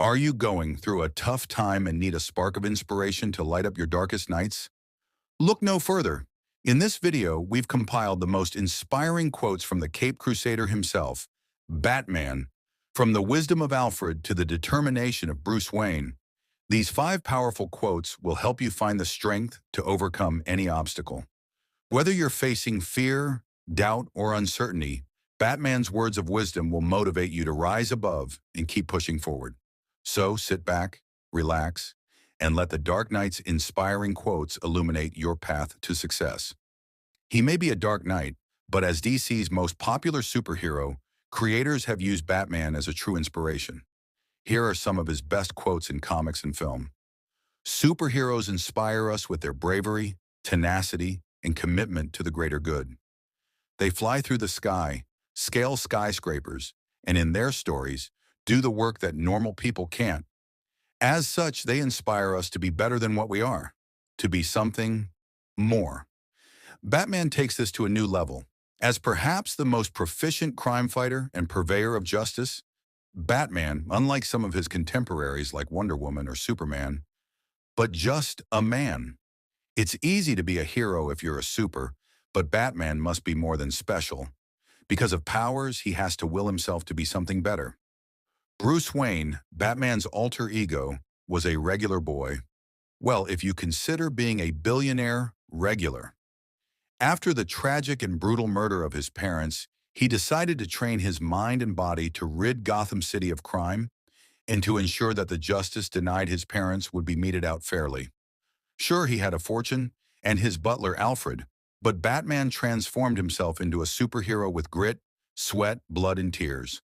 Are you going through a tough time and need a spark of inspiration to light up your darkest nights? Look no further. In this video, we've compiled the most inspiring quotes from the Caped Crusader himself, Batman. From the wisdom of Alfred to the determination of Bruce Wayne, these 5 powerful quotes will help you find the strength to overcome any obstacle. Whether you're facing fear, doubt, or uncertainty, Batman's words of wisdom will motivate you to rise above and keep pushing forward. So sit back, relax, and let the Dark Knight's inspiring quotes illuminate your path to success. He may be a dark knight, but as DC's most popular superhero, creators have used Batman as a true inspiration. Here are some of his best quotes in comics and film. Superheroes inspire us with their bravery, tenacity, and commitment to the greater good. They fly through the sky, scale skyscrapers, and in their stories, do the work that normal people can't. As such, they inspire us to be better than what we are, to be something more. Batman takes this to a new level. As perhaps the most proficient crime fighter and purveyor of justice, Batman, unlike some of his contemporaries like Wonder Woman or Superman, but just a man. It's easy to be a hero if you're a super, but Batman must be more than special. Because of powers, he has to will himself to be something better. Bruce Wayne, Batman's alter ego, was a regular boy. Well, if you consider being a billionaire regular. After the tragic and brutal murder of his parents, he decided to train his mind and body to rid Gotham City of crime and to ensure that the justice denied his parents would be meted out fairly. Sure, he had a fortune and his butler Alfred, but Batman transformed himself into a superhero with grit, sweat, blood, and tears.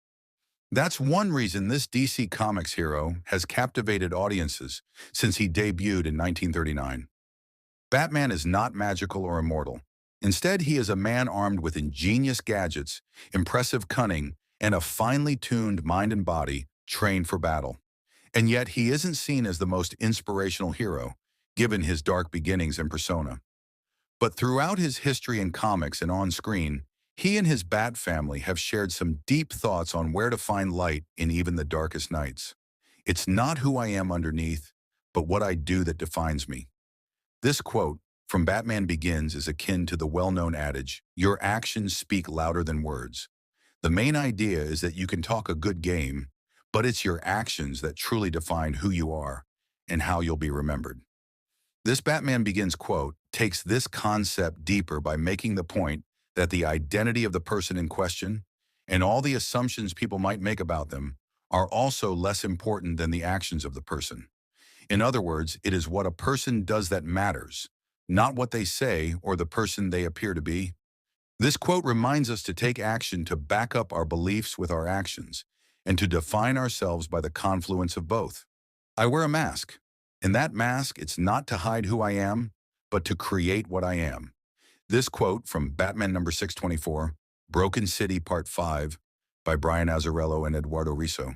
That's one reason this DC Comics hero has captivated audiences since he debuted in 1939. Batman is not magical or immortal. Instead, he is a man armed with ingenious gadgets, impressive cunning, and a finely tuned mind and body trained for battle. And yet, he isn't seen as the most inspirational hero, given his dark beginnings and persona. But throughout his history in comics and on screen, he and his Bat family have shared some deep thoughts on where to find light in even the darkest nights. It's not who I am underneath, but what I do that defines me. This quote from Batman Begins is akin to the well-known adage, "Your actions speak louder than words." The main idea is that you can talk a good game, but it's your actions that truly define who you are and how you'll be remembered. This Batman Begins quote takes this concept deeper by making the point that the identity of the person in question and all the assumptions people might make about them are also less important than the actions of the person. In other words, it is what a person does that matters, not what they say or the person they appear to be. This quote reminds us to take action to back up our beliefs with our actions and to define ourselves by the confluence of both. I wear a mask. In that mask, it's not to hide who I am, but to create what I am. This quote from Batman number 624, Broken City Part 5 by Brian Azzarello and Eduardo Riso,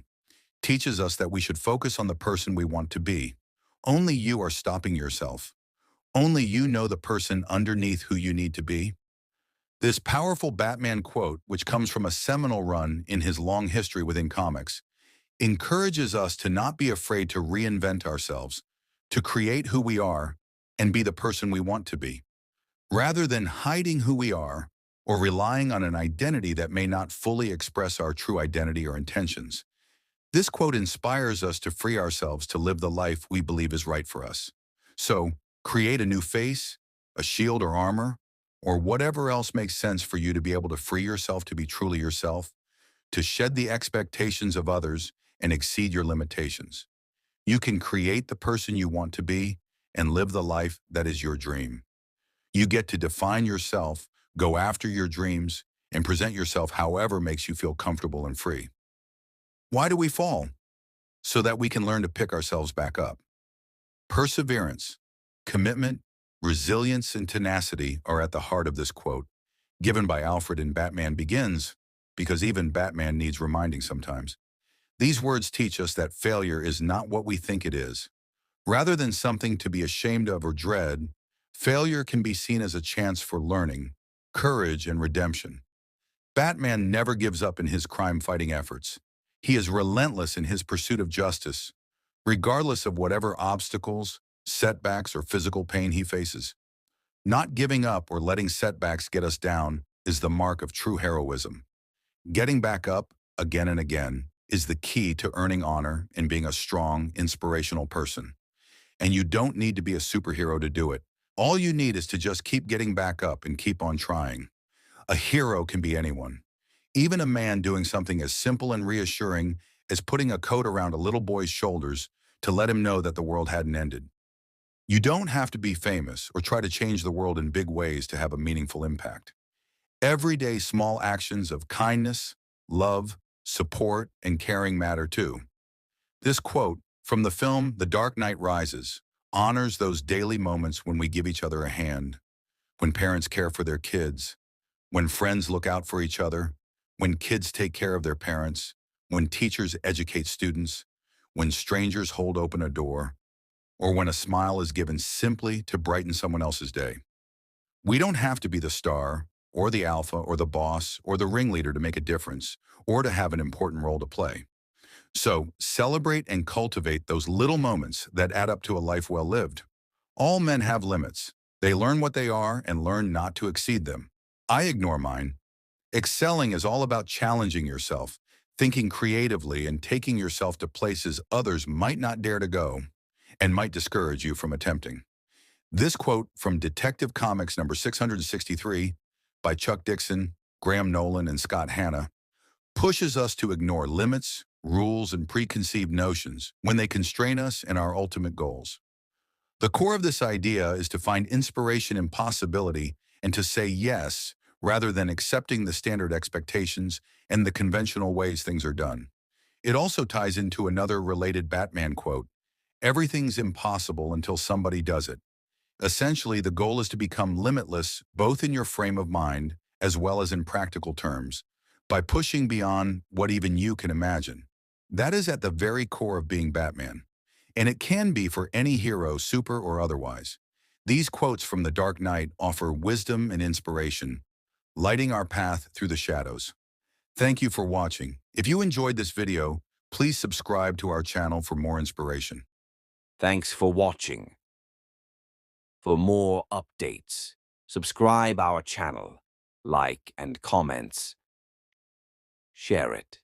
teaches us that we should focus on the person we want to be. Only you are stopping yourself. Only you know the person underneath who you need to be. This powerful Batman quote, which comes from a seminal run in his long history within comics, encourages us to not be afraid to reinvent ourselves, to create who we are, and be the person we want to be. Rather than hiding who we are or relying on an identity that may not fully express our true identity or intentions. This quote inspires us to free ourselves to live the life we believe is right for us. So, create a new face, a shield or armor, or whatever else makes sense for you to be able to free yourself to be truly yourself, to shed the expectations of others and exceed your limitations. You can create the person you want to be and live the life that is your dream. You get to define yourself, go after your dreams, and present yourself however makes you feel comfortable and free. Why do we fall? So that we can learn to pick ourselves back up. Perseverance, commitment, resilience, and tenacity are at the heart of this quote, given by Alfred in Batman Begins, because even Batman needs reminding sometimes. These words teach us that failure is not what we think it is. Rather than something to be ashamed of or dread, failure can be seen as a chance for learning, courage, and redemption. Batman never gives up in his crime-fighting efforts. He is relentless in his pursuit of justice, regardless of whatever obstacles, setbacks, or physical pain he faces. Not giving up or letting setbacks get us down is the mark of true heroism. Getting back up again and again is the key to earning honor and being a strong, inspirational person. And you don't need to be a superhero to do it. All you need is to just keep getting back up and keep on trying. A hero can be anyone. Even a man doing something as simple and reassuring as putting a coat around a little boy's shoulders to let him know that the world hadn't ended. You don't have to be famous or try to change the world in big ways to have a meaningful impact. Everyday small actions of kindness, love, support, and caring matter too. This quote from the film The Dark Knight Rises honors those daily moments when we give each other a hand, when parents care for their kids, when friends look out for each other, when kids take care of their parents, when teachers educate students, when strangers hold open a door, or when a smile is given simply to brighten someone else's day. We don't have to be the star, or the alpha, or the boss, or the ringleader to make a difference, or to have an important role to play. So celebrate and cultivate those little moments that add up to a life well lived. All men have limits. They learn what they are and learn not to exceed them. I ignore mine. Excelling is all about challenging yourself, thinking creatively, and taking yourself to places others might not dare to go and might discourage you from attempting. This quote from Detective Comics number 663 by Chuck Dixon, Graham Nolan, and Scott Hanna pushes us to ignore limits, rules, and preconceived notions when they constrain us in our ultimate goals. The core of this idea is to find inspiration in possibility and to say yes rather than accepting the standard expectations and the conventional ways things are done. It also ties into another related Batman quote, "Everything's impossible until somebody does it." Essentially, the goal is to become limitless both in your frame of mind as well as in practical terms, by pushing beyond what even you can imagine. That is at the very core of being Batman. And it can be for any hero, super or otherwise. These quotes from The Dark Knight offer wisdom and inspiration, lighting our path through the shadows. Thank you for watching. If you enjoyed this video, please subscribe to our channel for more inspiration. Thanks for watching. For more updates, subscribe our channel, like and comments. Share it.